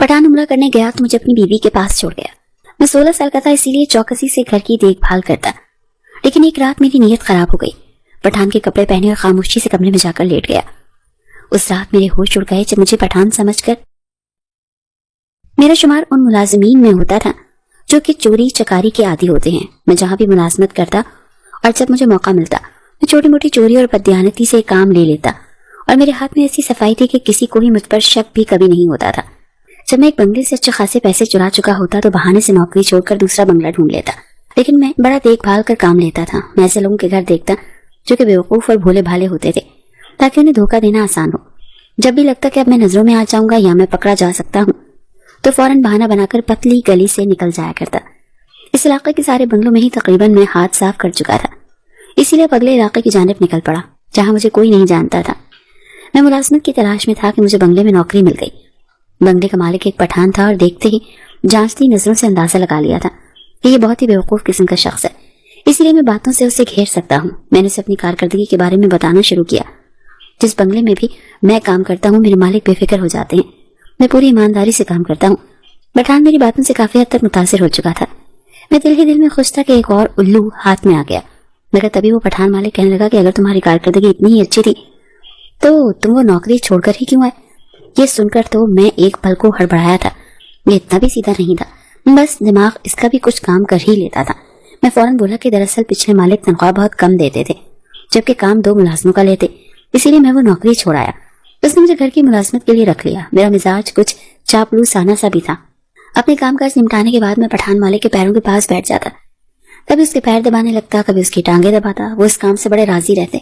पठान उम्रा करने गया तो मुझे अपनी बीवी के पास छोड़ गया। मैं 16 साल का था, इसीलिए चौकसी से घर की देखभाल करता। लेकिन एक रात मेरी नीयत खराब हो गई। पठान के कपड़े पहने और खामोशी से कमरे में जाकर लेट गया। उस रात मेरे होश उड़ गए जब मुझे पठान समझकर मेरा शुमार उन मुलाजिमीन में होता था जो कि चोरी चकारी के आदी होते हैं। मैं जहां भी मुलाजमत करता और जब मुझे मौका मिलता मैं छोटी मोटी चोरी और बददियानती से काम ले लेता, और मेरे हाथ में ऐसी सफाई थी कि किसी को भी मुझ पर शक भी कभी नहीं होता था। जब मैं एक बंगले से अच्छे खासे पैसे चुरा चुका होता तो बहाने से नौकरी छोड़कर दूसरा बंगला ढूंढ लेता। लेकिन मैं बड़ा देखभाल कर काम लेता था। मैं ऐसे लोगों के घर देखता जो कि बेवकूफ और भोले भाले होते थे, ताकि उन्हें धोखा देना आसान हो। जब भी लगता कि अब मैं नजरों में आ जाऊंगा या मैं पकड़ा जा सकता हूँ तो फौरन बहाना बनाकर पतली गली से निकल जाया करता। इस इलाके के सारे बंगलों में ही तकरीबन मैं हाथ साफ कर चुका था, इसीलिए अगले इलाके की जानिब निकल पड़ा जहां मुझे कोई नहीं जानता था। मैं मुलाजमत की तलाश में था कि मुझे बंगले में नौकरी मिल गई। बंगले का मालिक एक पठान था और देखते ही जांचती नजरों से अंदाजा लगा लिया था कि ये बहुत ही बेवकूफ किस्म का शख्स है, इसीलिए मैं बातों से उसे घेर सकता हूँ। मैंने उसे अपनी कारकर्दगी के बारे में बताना शुरू किया। जिस बंगले में भी मैं काम करता हूँ मेरे मालिक बेफिक्र हो जाते हैं। मैं पूरी ईमानदारी से काम करता हूँ। पठान मेरी बातों से काफी हद तक मुतासिर हो चुका था। मैं दिल ही दिल में खुश था कि एक और उल्लू हाथ में आ गया। मगर तभी वो पठान मालिक कहने लगा कि अगर तुम्हारी कारकर्दगी इतनी ही अच्छी थी तो तुम वो नौकरी छोड़कर ही क्यों आए। ये सुनकर तो मैं एक पल को हड़बड़ाया था। ये इतना भी सीधा नहीं था, बस दिमाग इसका भी कुछ काम कर ही लेता था। मैं फौरन बोला कि दरअसल पिछले मालिक तनख्वाह बहुत कम देते थे, जबकि काम 2 मुलाजमों का लेते, इसीलिए मैं वो नौकरी छोड़ाया। उसने मुझे घर की मुलाजमत के लिए रख लिया। मेरा मिजाज कुछ चापलूसाना सा भी था। अपने कामकाज निपटाने के बाद मैं पठान मालिक के पैरों के पास बैठ जाता। कभी उसके पैर दबाने लगता, कभी उसकी टांगे दबाता। वो इस काम से बड़े राजी रहते।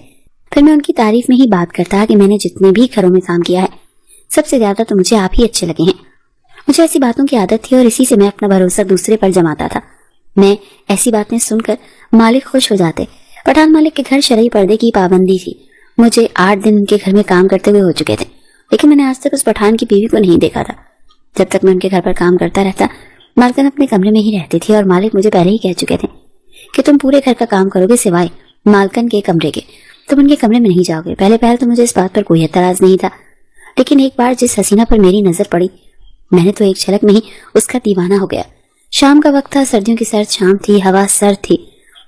फिर मैं उनकी तारीफ में ही बात करता कि मैंने जितने भी घरों में काम किया है सबसे ज्यादा तो मुझे आप ही अच्छे लगे हैं। मुझे ऐसी बातों की आदत थी और इसी से मैं अपना भरोसा दूसरे पर जमाता था। मैं ऐसी बातें सुनकर मालिक खुश हो जाते। पठान मालिक के घर शरई पर्दे की पाबंदी थी। मुझे 8 दिन उनके घर में काम करते हुए हो चुके थे, लेकिन मैंने आज तक उस पठान की बीवी को नहीं देखा था। जब तक मैं उनके घर पर काम करता रहता मालकन अपने कमरे में ही रहती थी, और मालिक मुझे पहले ही कह चुके थे कि तुम पूरे घर का काम करोगे सिवाय मालकन के कमरे के। तुम उनके कमरे में नहीं जाओगे। पहले पहले तो मुझे इस बात पर कोई एतराज नहीं था, लेकिन एक बार जिस हसीना पर मेरी नजर पड़ी मैंने तो एक झलक में ही उसका दीवाना हो गया। शाम का वक्त था, सर्दियों की सर्द शाम थी, हवा सर्द थी,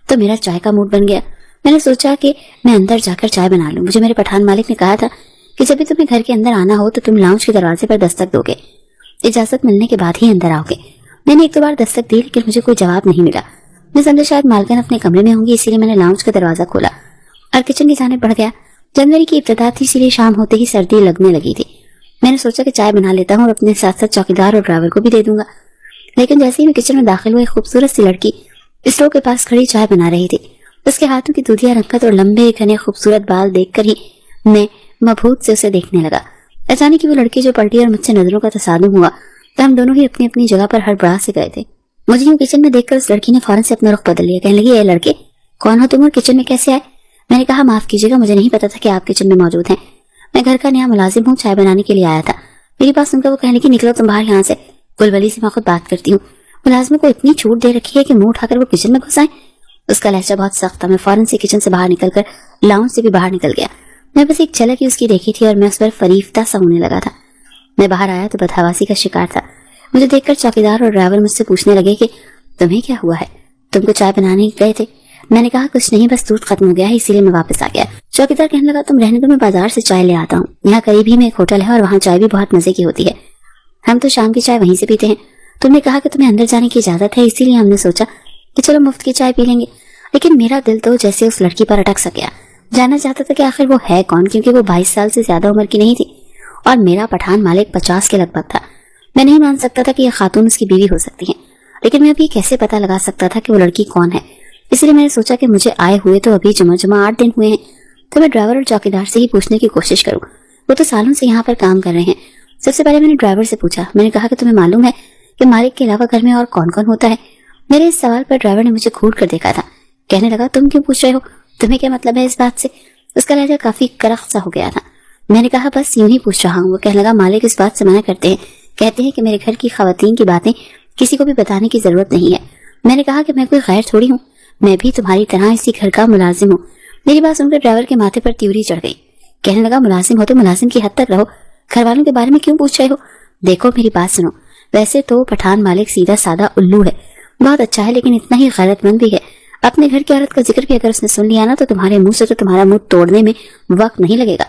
तो मेरा चाय का मूड बन गया। मैंने सोचा कि मैं अंदर जाकर चाय बना लूं। मुझे मेरे पठान मालिक ने कहा था कि जब भी तुम्हें घर के अंदर आना हो तो तुम लाउंज के दरवाजे पर दस्तक दोगे, इजाजत मिलने के बाद ही अंदर आओगे। मैंने 1-2 बार दस्तक दी, लेकिन मुझे कोई जवाब नहीं मिला। मैं समझा शायद मालकन अपने कमरे में होंगी, इसीलिए मैंने लाउंज का दरवाजा खोला और किचन की जानिब बढ़ गया। जनवरी की इब्तिदा थी, इसीलिए शाम होते ही सर्दी लगने लगी थी। मैंने सोचा कि चाय बना लेता हूँ और अपने साथ साथ चौकीदार और ड्राइवर को भी दे दूंगा। लेकिन जैसे ही मैं किचन में दाखिल हुआ, एक खूबसूरत सी लड़की स्टोव के पास खड़ी चाय बना रही थी। उसके हाथों की दूधिया रंगत और लंबे घने खूबसूरत बाल देखकर ही मैं मबहूत से उसे देखने लगा। अचानक ही वो लड़की जो पलटी और मुझसे नजरों का तसादुम हुआ तो हम दोनों ही अपनी अपनी जगह पर हड़बड़ा से गए थे। मुझे यूं किचन में देखकर उस लड़की ने फौरन से अपना रुख बदल लिया। कहने लगी, ए लड़के, कौन हो तुम और किचन में कैसे आए? मैंने कहा, माफ कीजिएगा, मुझे नहीं पता था कि आप किचन में मौजूद हैं। मैं घर का नया मुलाजिम हूँ, चाय बनाने के लिए आया था। मेरी बात सुनकर वो कहने की, निकलो तुम बाहर यहाँ से, गुलवली से मैं खुद बात करती हूँ। मुलाजिम को इतनी छूट दे रखी है कि मुंह उठाकर वो किचन में घुस आए। उसका लहजा बहुत सख्त था। मैं फौरन से किचन से बाहर निकलकर लाउंज से भी बाहर निकल गया। मैं बस एक झलक ही उसकी देखी थी और मैं उस पर फरीफ्ता सा होने लगा था। मैं बाहर आया तो बदहवासी का शिकार था। मुझे देखकर चौकीदार और ड्राइवर मुझसे पूछने लगे कि तुम्हें क्या हुआ है, तुमको चाय बनाने गए थे? मैंने कहा, कुछ नहीं, बस दूध खत्म हो गया है, इसीलिए मैं वापस आ गया। चौकीदार कहने लगा, तुम रहने दो, मैं बाजार से चाय ले आता हूँ। यहाँ करीब ही में एक होटल है और वहाँ चाय भी बहुत मजे की होती है। हम तो शाम की चाय वहीं से पीते हैं। तुमने कहा कि तुम्हें अंदर जाने की इजाजत है, इसीलिए हमने सोचा कि चलो मुफ्त की चाय पी लेंगे। लेकिन मेरा दिल तो जैसे उस लड़की पर अटक सा गया। जानना चाहता था कि आखिर वो है कौन, क्योंकि वो 22 साल से ज्यादा उम्र की नहीं थी और मेरा पठान मालिक 50 के लगभग था। मैं नहीं मान सकता था कि यह खातून उसकी बीवी हो सकती है, लेकिन मैं अभी कैसे पता लगा सकता था कि वो लड़की कौन है। इसलिए मैंने सोचा कि मुझे आए हुए तो अभी जुमा 8 दिन हुए हैं, तो मैं ड्राइवर और चौकीदार से ही पूछने की कोशिश करूं। वो तो सालों से यहाँ पर काम कर रहे हैं। सबसे पहले मैंने ड्राइवर से पूछा। मैंने कहा कि तुम्हें मालूम है कि मालिक के अलावा घर में और कौन कौन होता है? मेरे इस सवाल पर ड्राइवर ने मुझे घूर कर देखा था। कहने लगा, तुम क्यों पूछ रहे हो? तुम्हें क्या मतलब है इस बात से? उसका लहजा काफी करख्त सा हो गया था। मैंने कहा, बस यूं ही पूछ रहा हूँ। वो कहने लगा, मालिक इस बात से मना करते हैं, कहते हैं कि मेरे घर की खवातीन की बातें किसी को भी बताने की जरूरत नहीं है। मैंने कहा कि मैं कोई गैर थोड़ी हूँ, मैं भी तुम्हारी तरह इसी घर का मुलाजिम हूँ। मेरी बात सुनकर ड्राइवर के माथे पर त्योरी चढ़ गई। कहने लगा, मुलाजिम हो तो मुलाजिम की हद तक रहो, घर वालों के बारे में क्यों पूछ रहे हो? देखो मेरी बात सुनो, वैसे तो पठान मालिक सीधा साधा उल्लू है, बहुत अच्छा है, लेकिन इतना ही गैरतमंद भी है। अपने घर की औरत का जिक्र भी अगर उसने सुन लिया ना तो तुम्हारे मुंह से तो तुम्हारा मुंह तोड़ने में वक्त नहीं लगेगा।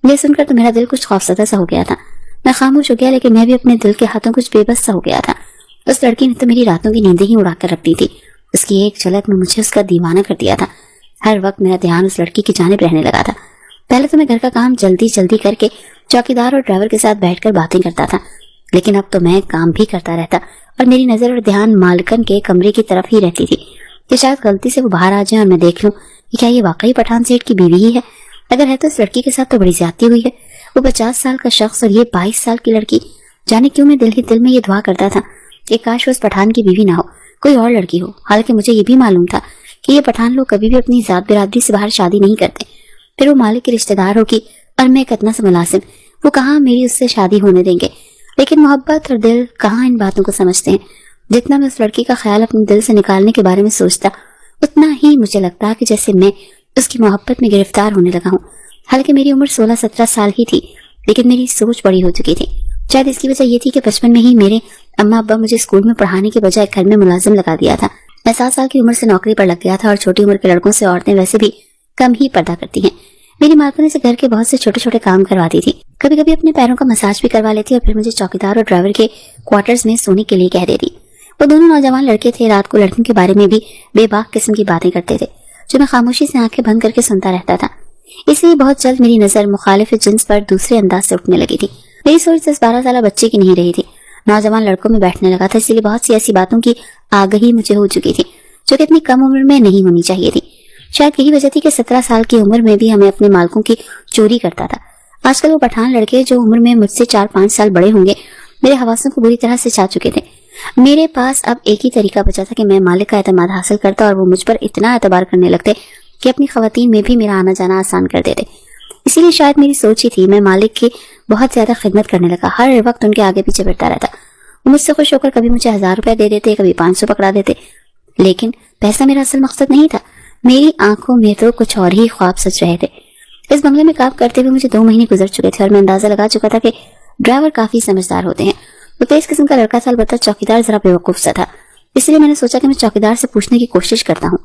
ये सुनकर तो मेरा दिल कुछ खौफजदा सा हो गया था। मैं खामोश हो गया, लेकिन मैं भी अपने दिल के हाथों कुछ बेबस सा हो गया था। उस लड़की ने तो मेरी रातों की नींदें ही उड़ा कर रख दी थी। उसकी एक झलक में मुझे उसका दीवाना कर दिया था। हर वक्त मेरा ध्यान उस लड़की की जानिब रहने लगा था। पहले तो मैं घर का काम जल्दी जल्दी करके चौकीदार और ड्राइवर के साथ बैठकर बातें करता था, लेकिन अब तो मैं काम भी करता रहता और मेरी नजर और ध्यान मालकन के कमरे की तरफ ही रहती थी कि शायद गलती से वो बाहर आ जाए और मैं देख लूं कि क्या ये वाकई पठान सेठ की बीवी ही है। अगर है तो इस लड़की के साथ तो बड़ी ज्यादती हुई है। वो 50 साल का शख्स और ये 22 साल की लड़की। जाने क्यों मैं दिल ही दिल में ये दुआ करता था कि काश वो उस पठान की बीवी ना हो, कोई और लड़की हो। हालांकि मुझे ये भी मालूम था कि ये पठान लोग कभी भी अपनी जात बिरादरी से बाहर शादी नहीं करते। फिर वो मालिक के रिश्तेदार होगी और मैं कितना सा मुलाजिम, वो कहाँ मेरी उससे शादी होने देंगे। लेकिन मोहब्बत और दिल कहाँ इन बातों को समझते हैं। जितना मैं उस लड़की का ख्याल अपने दिल से निकालने के बारे में सोचता, उतना ही मुझे लगता कि जैसे मैं उसकी मोहब्बत में गिरफ्तार होने लगा हूँ। हालांकि मेरी उम्र 16-17 साल ही थी, लेकिन मेरी सोच बड़ी हो चुकी थी। शायद इसकी वजह ये थी कि बचपन में ही मेरे अम्मा अब्बा मुझे स्कूल में पढ़ाने के बजाय घर में मुलाजिम लगा दिया था। मैं 7 साल की उम्र से नौकरी पर लग गया था और छोटी उम्र के लड़कों से औरतें वैसे भी कम ही पर्दा करती हैं। मेरी मालकिन से घर के बहुत से छोटे छोटे काम करवाती थी। कभी कभी अपने पैरों का मसाज भी करवा लेती और फिर मुझे चौकीदार और ड्राइवर के क्वार्टर्स में सोने के लिए कह देती। वो दोनों नौजवान लड़के थे। रात को लड़कियों के बारे में भी बेबाक किस्म की बातें करते थे, जो मैं खामोशी से आंखें बंद करके सुनता रहता था। इसलिए बहुत जल्द मेरी नजर मुखालिफ जिन्स पर दूसरे अंदाज से उठने लगी थी। मेरी सोच 10-12 साल बच्चे की नहीं रही थी, नौजवान लड़कों में बैठने लगा था। इसलिए बहुत सी ऐसी बातों की आगाही मुझे हो चुकी थी जो कि इतनी कम उम्र में नहीं होनी चाहिए थी। शायद यही वजह थी कि 17 साल की उम्र में भी हमें अपने मालकों की चोरी करता था। आजकल वो पठान लड़के जो उम्र में मुझसे 4-5 साल बड़े होंगे, मेरे हवासों को बुरी तरह से चा चुके थे। मेरे पास अब एक ही तरीका बचा था कि मैं मालिक का एतमाद हासिल करता और वो मुझ पर इतना एतबार करने लगते कि अपनी खवातीन में भी मेरा आना जाना आसान कर देते। इसीलिए शायद मेरी सोच ही थी, मैं मालिक की बहुत ज्यादा खिदमत करने लगा। हर वक्त उनके आगे पीछे बढ़ता रहता। वो मुझसे खुश होकर कभी मुझे 1000 रुपया दे देते, कभी 500 पकड़ा देते। लेकिन पैसा मेरा असल मकसद नहीं था। मेरी आंखों में तो कुछ और ही ख्वाब सच रहे थे। इस बंगले में काम करते हुए मुझे 2 महीने गुजर चुके थे और मैं अंदाजा लगा चुका था कि ड्राइवर काफी समझदार होते हैं। वो तेज किस्म का लड़का था, अलबत्ता चौकीदार जरा बेवकूफ सा था। इसलिए मैंने सोचा कि मैं चौकीदार से पूछने की कोशिश करता हूँ।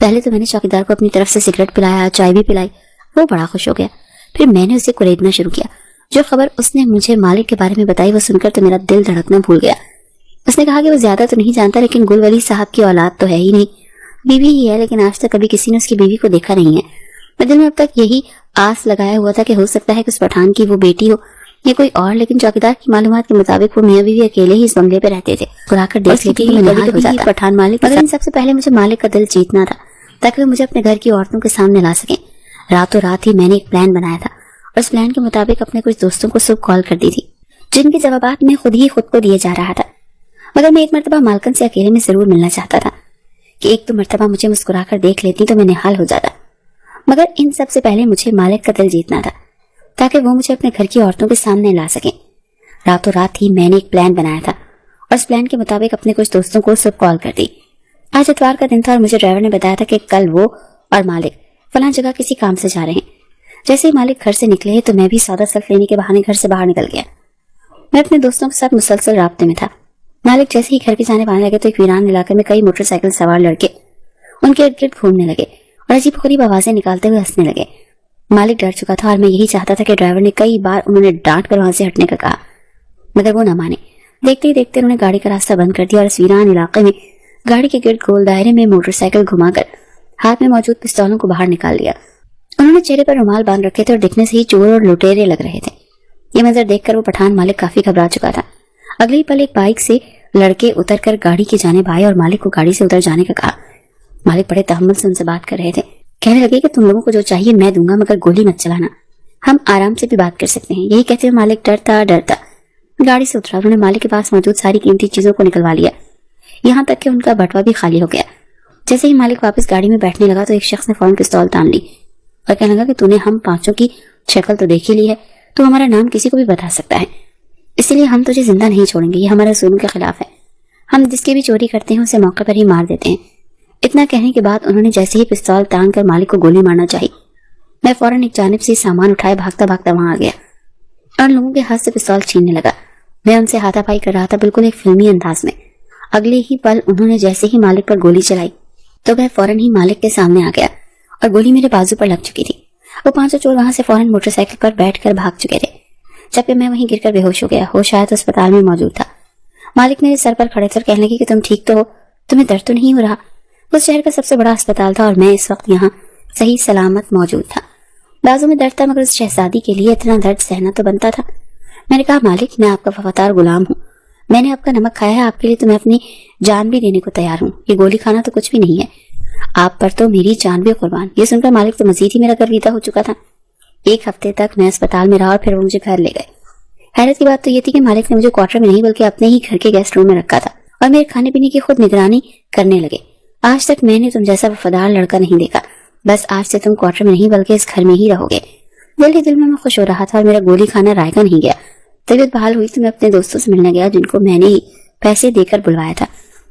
पहले तो मैंने चौकीदार को अपनी तरफ से सिगरेट पिलाया, चाय भी पिलाई। वो बड़ा खुश हो गया। फिर मैंने उसे कुरेदना शुरू किया। जो खबर उसने मुझे मालिक के बारे में बताई वो सुनकर तो मेरा दिल धड़कना भूल गया। उसने कहा कि वो ज्यादा तो नहीं जानता, लेकिन गुलवली साहब की औलाद तो है ही नहीं, बीवी ही है, लेकिन आज तक कभी किसी ने उसकी बीवी को देखा नहीं है। मैं दिल में अब तक यही आस लगाया हुआ था कि हो सकता है कि उस पठान की वो बेटी हो या कोई और, लेकिन चौकीदार की मालूमात के मुताबिक वो मियां बीवी अकेले ही इस बंगले पे रहते थे। बुलाकर देख लेती कि मैं हो जाता पठान मालिक। मगर इन सबसे पहले मुझे मालिक का दिल जीतना था ताकि वो मुझे अपने घर की औरतों के सामने ला सकें। रातों रात ही मैंने एक प्लान बनाया था और उस प्लान के मुताबिक अपने कुछ दोस्तों को सुबह कॉल कर दी थी, जिनके जवाबात में खुद को दिए जा रहा था। मगर मैं एक मरतबा मालकन से अकेले में जरूर मिलना चाहता था कि एक तो मरतबा मुझे मुस्कुराकर देख लेती तो मैं निहाल हो जाता। मगर इन सबसे पहले मुझे मालिक का दिल जीतना था ताकि वो मुझे अपने घर की औरतों के सामने ला सकें। रातों रात ही मैंने एक प्लान बनाया था और उस प्लान के मुताबिक अपने कुछ दोस्तों को सुबह कॉल कर दी। आज इतवार का दिन था और मुझे ड्राइवर ने बताया था कि कल वो और मालिक फलां जगह किसी काम से जा रहे हैं। जैसे ही मालिक घर से निकले तो मैं भी सौदा सल्फ लेने के बहाने घर से बाहर निकल गया। मैं अपने दोस्तों के साथ मुसलसल राब्ते में था। मालिक जैसे ही घर की जाने आने लगे तो एक वीरान इलाके में कई मोटरसाइकिल सवार लड़के उनके इर्द गिर्द घूमने लगे और अजीब गरीब आवाजें निकालते हुए हंसने लगे। मालिक डर चुका था और मैं यही चाहता था कि ड्राइवर ने कई बार उन्होंने डांट कर वहां से हटने का कहा, मगर वो न माने। देखते ही देखते उन्होंने गाड़ी का रास्ता बंद कर दिया और इस वीरान इलाके में गाड़ी के गिर्द गोल दायरे में मोटरसाइकिल घुमाकर हाथ में मौजूद पिस्तौलों को बाहर निकाल लिया। उन्होंने चेहरे पर रुमाल बांध रखे थे और दिखने से ही चोर और लुटेरे लग रहे थे। ये मंजर देखकर वो पठान मालिक काफी घबरा चुका था। अगले ही पल एक बाइक से लड़के उतरकर गाड़ी की जानिब आए और मालिक को गाड़ी से उतर जाने का कहा। मालिक बड़े तहम्मुल से उनसे बात कर रहे थे। कहने लगे कि तुम लोगों को जो चाहिए मैं दूंगा, मगर गोली मत चलाना, हम आराम से भी बात कर सकते हैं। यही कहते हुए मालिक डरता गाड़ी से उतरा। उन्होंने मालिक के पास मौजूद सारी कीमती चीजों को निकलवा लिया, यहाँ तक कि उनका बटवा भी खाली हो गया। जैसे ही मालिक वापस गाड़ी में बैठने लगा तो एक शख्स ने फौरन पिस्तौल तान ली और कहने लगा कि तूने हम पांचों की शक्ल तो देख ही ली है, तू हमारा नाम किसी को भी बता सकता है, इसीलिए हम तुझे जिंदा नहीं छोड़ेंगे। ये हमारे उसूलों के खिलाफ है। हम जिसके भी चोरी करते हैं उसे मौके पर ही मार देते हैं। इतना कहने के बाद उन्होंने जैसे ही पिस्तौल तान कर मालिक को गोली मारना चाहिए, मैं फौरन एक जानिब से सामान उठाए भागता भागता वहां आ गया और लोगों के हाथ से पिस्तौल छीनने लगा। میں ان سے ہاتھا پائی کر رہا تھا، بالکل ایک فلمی انداز میں۔ اگلے ہی پل انہوں نے جیسے ہی مالک پر گولی چلائی تو میں فوراً ہی مالک کے سامنے آ گیا اور گولی میرے بازو پر لگ چکی تھی۔ وہ پانچوں چور وہاں سے فوراً موٹر سائیکل پر بیٹھ کر بھاگ چکے تھے، جبکہ میں وہیں گر کر بے ہوش ہو گیا۔ ہوش آیا تو اسپتال میں موجود تھا۔ مالک میرے سر پر کھڑے تھے اور کہنے لگے کہ تم ٹھیک تو ہو، تمہیں درد تو نہیں ہو رہا؟ اس شہر کا سب سے بڑا اسپتال تھا اور میں اس وقت یہاں صحیح سلامت موجود تھا۔ بازو میں درد تھا، مگر اس شہزادی کے لیے اتنا درد سہنا تو بنتا تھا۔ میں نے کہا مالک، میں آپ کا وفادار غلام ہوں، میں نے آپ کا نمک کھایا ہے، آپ کے لیے تو میں اپنی جان بھی دینے کو تیار ہوں، یہ گولی کھانا تو کچھ بھی نہیں ہے، آپ پر تو میری جان بھی قربان۔ یہ سن کر مالک تو مزید ہی میرا گرویدہ ہو چکا تھا۔ 1 ہفتے تک میں اسپتال میں رہا اور پھر وہ مجھے گھر لے گئے۔ حیرت کی بات تو یہ تھی کہ مالک نے مجھے کوارٹر میں نہیں بلکہ اپنے ہی گھر کے گیسٹ روم میں رکھا تھا اور میرے کھانے پینے کی خود نگرانی کرنے لگے۔ آج تک میں نے تم جیسا وفادار لڑکا نہیں دیکھا، بس آج سے تم کوارٹر میں نہیں بلکہ اس گھر میں ہی رہو گے۔ دل ہی دل میں خوش ہو رہا تھا اور میرا گولی کھانا رائے گا نہیں گیا۔ طبیعت بحال ہوئی تو میں اپنے دوستوں سے ملنے گیا، جن کو میں نے ہی پیسے دے کر بلوایا تھا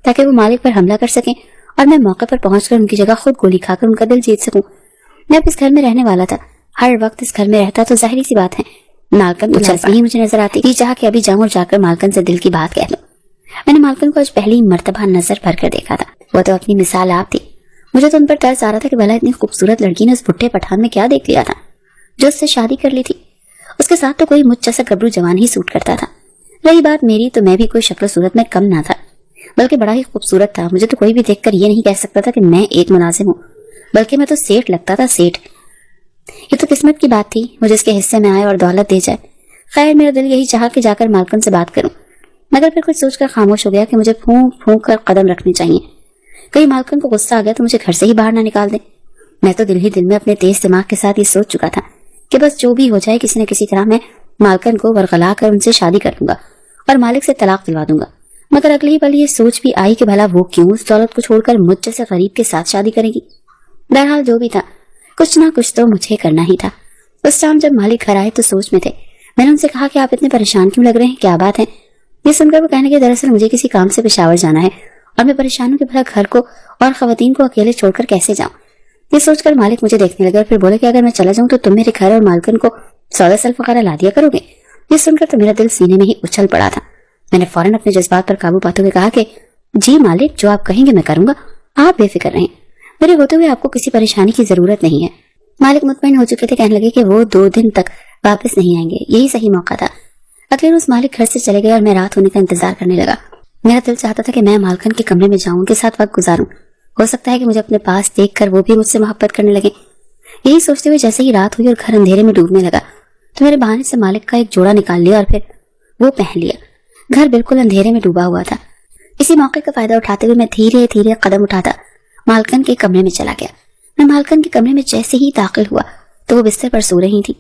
تاکہ وہ مالک پر حملہ کر سکیں اور میں موقع پر پہنچ کر ان کی جگہ خود گولی کھا کر ان کا دل جیت سکوں۔ میں اب اس گھر میں رہنے والا تھا، ہر وقت اس گھر میں رہتا تو ظاہری سی بات ہے مالکن ہی مجھے نظر آتی۔ یہ چاہا کہ ابھی جاؤں اور جا کر مالکن سے دل کی بات کہہ لوں۔ میں نے مالکن کو آج پہلی مرتبہ نظر بھر کر دیکھا تھا، وہ تو اپنی مثال آپ تھی۔ مجھے تو ان پر ترس آ رہا تھا کہ بھلا اتنی خوبصورت لڑکی نے اس بھٹے پٹھان میں کیا دیکھ لیا تھا جو اس سے شادی کر لی تھی۔ اس کے ساتھ تو کوئی مجھ جیسا گبرو جوان ہی سوٹ کرتا تھا۔ رہی بات میری، تو میں بھی کوئی شکل و صورت میں کم نہ تھا، بلکہ بڑا ہی خوبصورت تھا۔ مجھے تو کوئی بھی دیکھ کر یہ نہیں کہہ سکتا تھا کہ میں ایک ملازم ہوں، بلکہ میں تو سیٹ لگتا تھا، سیٹ۔ یہ تو قسمت کی بات تھی، مجھے اس کے حصے میں آئے اور دولت دے جائے۔ خیر، میرا دل یہی چاہا کہ جا کر مالکن سے بات کروں، مگر پھر کچھ سوچ کر خاموش ہو گیا کہ مجھے پھونک پھونک کر قدم رکھنے چاہیے، کہیں مالکن کو غصہ آ گیا تو مجھے گھر سے ہی باہر نہ نکال دیں۔ میں تو دل ہی دل میں اپنے تیز دماغ کے ساتھ یہ سوچ چکا تھا کہ بس جو بھی ہو جائے کسی نہ کسی طرح میں مالکن کو ورغلا کر ان سے شادی کر دوں گا اور مالک سے طلاق دلوا دوں گا۔ مگر اگلے ہی پل یہ سوچ بھی آئی کہ بھلا وہ کیوں اس دولت کو چھوڑ کر مجھ جیسے غریب کے ساتھ شادی کرے گی۔ بہرحال جو بھی تھا، کچھ نہ کچھ تو مجھے کرنا ہی تھا۔ اس ٹائم جب مالک گھر آئے تو سوچ میں تھے۔ میں نے ان سے کہا کہ آپ اتنے پریشان کیوں لگ رہے ہیں، کیا بات ہے؟ یہ سن کر وہ کہنے کے دراصل مجھے کسی کام سے پشاور جانا ہے اور میں پریشان ہوں کہ بھلا گھر کو اور خواتین کو اکیلے چھوڑ کر کیسے جاؤں۔ یہ سوچ کر مالک مجھے دیکھنے لگے اور پھر بولے کہ اگر میں چلا جاؤں تو تم میرے گھر اور مالکن کو سودا سلف وغیرہ لا دیا کرو گے۔ یہ سن کر تو میرا دل سینے میں ہی اچھل پڑا تھا۔ میں نے فوراً اپنے جذبات پر قابو پاتے ہوئے کہا کہ جی مالک، جو آپ کہیں گے میں کروں گا، آپ بے فکر رہیں، میرے ہوتے ہوئے آپ کو کسی پریشانی کی ضرورت نہیں ہے۔ مالک مطمئن ہو چکے تھے، کہنے لگے کہ وہ 2 دن تک واپس نہیں آئیں گے، یہی صحیح موقع تھا۔ اگلے روز مالک گھر سے چلے گئے اور میں رات ہونے کا انتظار کرنے لگا۔ میرا دل چاہتا تھا کہ میں مالکن کے کمرے میں جاؤں، ان کے ساتھ وقت گزاروں، ہو سکتا ہے کہ مجھے اپنے پاس دیکھ کر وہ بھی مجھ سے محبت کرنے لگے۔ یہی سوچتے ہوئے جیسے ہی رات ہوئی اور گھر اندھیرے میں ڈوبنے لگا تو میرے بہانے سے مالک کا ایک جوڑا نکال لیا اور پھر وہ پہن لیا۔ گھر بالکل اندھیرے میں ڈوبا ہوا تھا۔ اسی موقع کا فائدہ اٹھاتے ہوئے میں دھیرے دھیرے قدم اٹھاتا مالکن کے کمرے میں چلا گیا۔ میں مالکن کے کمرے میں جیسے ہی داخل ہوا تو وہ بستر پر سو رہی تھی،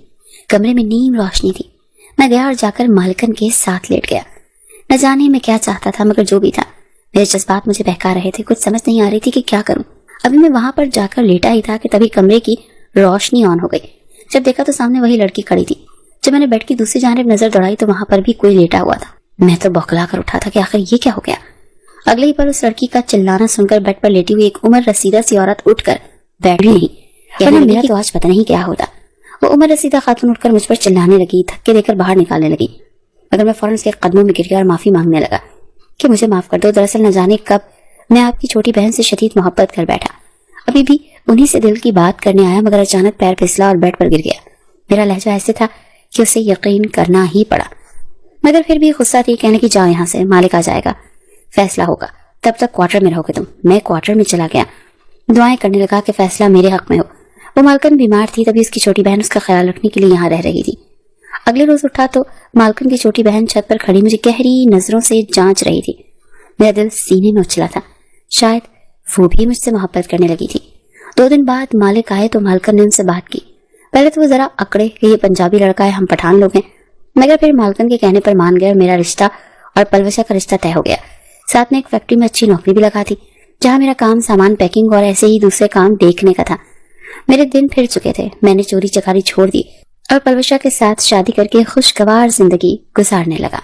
کمرے میں نیم روشنی تھی۔ میں گیا اور جا کر مالکن کے ساتھ لیٹ گیا۔ نہ جانے میں کیا چاہتا تھا، مگر جو بھی تھا میرے جذبات مجھے بہکا رہے تھے، کچھ سمجھ نہیں آ رہی تھی کہ کیا کروں۔ ابھی میں وہاں پر جا کر لیٹا ہی تھا کہ تبھی کمرے کی روشنی آن ہو گئی۔ جب دیکھا تو سامنے وہی لڑکی کھڑی تھی۔ جب میں نے بیڈ کی دوسری جانب نظر دوڑائی تو وہاں پر بھی کوئی لیٹا ہوا تھا۔ میں تو بوکھلا کر اٹھا تھا کہ آخر یہ کیا ہو گیا۔ اگلے ہی پر اس لڑکی کا چلانا سن کر بیڈ پر لیٹی ہوئی ایک عمر رسیدہ سی عورت اٹھ کر بیٹھ گئی، ورنہ میرا تو آج پتہ نہیں کیا ہوتا۔ وہ عمر رسیدہ خاتون اٹھ کر مجھ پر چلانے لگی، دھکے دے کر باہر نکالنے لگی، مگر میں فوراً اس کے قدموں میں گر گیا اور معافی مانگنے لگا کہ مجھے معاف کر دو، دراصل نہ جانے کب میں آپ کی چھوٹی بہن سے شدید محبت کر بیٹھا، ابھی بھی انہی سے دل کی بات کرنے آیا، مگر اچانک پیر پھسلا اور بیڈ پر گر گیا۔ میرا لہجہ ایسے تھا کہ اسے یقین کرنا ہی پڑا، مگر پھر بھی غصہ تھی۔ کہنے کی جاؤ یہاں سے، مالک آ جائے گا، فیصلہ ہوگا، تب تک کوارٹر میں رہو گے تم۔ میں کوارٹر میں چلا گیا، دعائیں کرنے لگا کہ فیصلہ میرے حق میں ہو۔ وہ مالکن بیمار تھی، تبھی اس کی چھوٹی بہن اس کا خیال رکھنے کے لیے یہاں رہ رہی تھی۔ اگلے روز اٹھا تو مالکن کی چھوٹی بہن چھت پر کھڑی مجھے گہری نظروں سے جانچ رہی تھی۔ میرا دل سینے میں اچھلا تھا، شاید وہ بھی مجھ سے محبت کرنے لگی تھی۔ 2 دن بعد مالک آئے تو مالکن نے ان سے بات کی۔ پہلے تو وہ ذرا اکڑے کہ یہ پنجابی لڑکا ہے، ہم پٹھان لوگ ہیں، مگر پھر مالکن کے کہنے پر مان گئے اور میرا رشتہ اور پلوشا کا رشتہ طے ہو گیا۔ ساتھ میں ایک فیکٹری میں اچھی نوکری بھی لگا تھی، جہاں میرا کام سامان پیکنگ اور ایسے ہی دوسرے کام دیکھنے کا تھا۔ میرے دن پھر چکے تھے، میں نے چوری چکاری چھوڑ دی اور پلوشا کے ساتھ شادی کر کے خوشگوار زندگی گزارنے لگا۔